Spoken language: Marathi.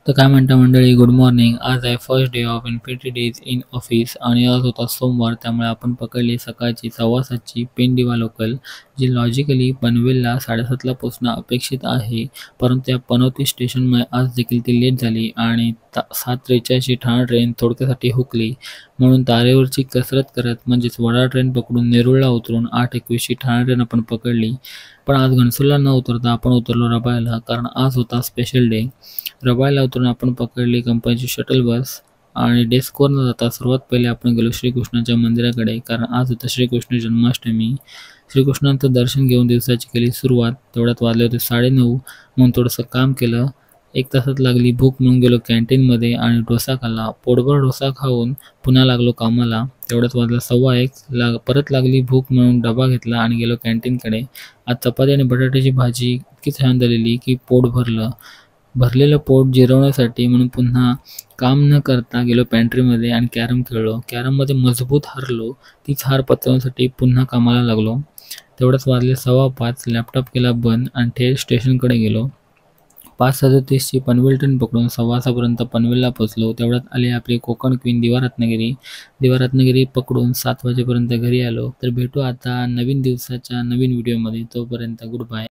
तर काय म्हणता मंडळी, गुड मॉर्निंग. आज आहे first day of infinity days in office आणि आज होता सोमवार. त्यामुळे आपण पकडली सकाळची 7:15ची पेंडिवा लोकल, जी लॉजिकली पनवेलला 7:30ला पोचणं अपेक्षित आहे. परंतु या पनोती स्टेशनमुळे आज देखील ती लेट झाली आणि 7:43ची ठाणा ट्रेन थोडक्यासाठी हुकली. म्हणून तारेवरची कसरत करत म्हणजेच वडाळा ट्रेन पकडून नेरूळला उतरून 8:21ची ठाणा ट्रेन आपण पकडली. पण आज घणसोलीला न उतरता आपण उतरलो रबाळ्याला, कारण आज होता स्पेशल डे. रबाळ्याला उतरून आपण पकडली कंपनीची शटल बस आणि डेस्कवर न जाता सर्वात पहिले आपण गेलो श्रीकृष्णाच्या मंदिराकडे, कारण आज होतं श्रीकृष्ण जन्माष्टमी. श्रीकृष्णांचं दर्शन घेऊन दिवसाची केली सुरुवात. तेवढ्यात वाजले होते 9:30. म्हणून थोडंसं काम केलं. 1 तासात लागली भूक म्हणून गेलो कॅन्टीनमध्ये आणि डोसा खाल्ला. पोटभर डोसा खाऊन पुन्हा लागलो कामाला. तेवढ्यात वाजला 1:15. परत लागली भूक म्हणून डबा घेतला आणि गेलो कॅन्टीनकडे. आज चपाती आणि बटाट्याची भाजी इतकी छान झालेली की पोट भरलं. भरलेलं पोट जिरवण्यासाठी म्हणून पुन्हा काम न करता गेलो पॅन्ट्रीमध्ये आणि कॅरम खेळलो. कॅरममध्ये मजबूत हारलो. तीच हार पचवण्यासाठी पुन्हा कामाला लागलो. तेवढ्याच वाजले 5:15. लॅपटॉप केला बंद आणि थेट स्टेशनकडे गेलो. 5:37ची पनवेल ट्रेन पकडून 6:15पर्यंत पनवेलला पोचलो. तेवढ्यात आली आपली कोकण क्वीन दिवा रत्नागिरी. दिवा रत्नागिरी पकडून 7 वाजेपर्यंत घरी आलो. तर भेटू आता नवीन दिवसाच्या नवीन व्हिडिओमध्ये. तोपर्यंत गुड बाय.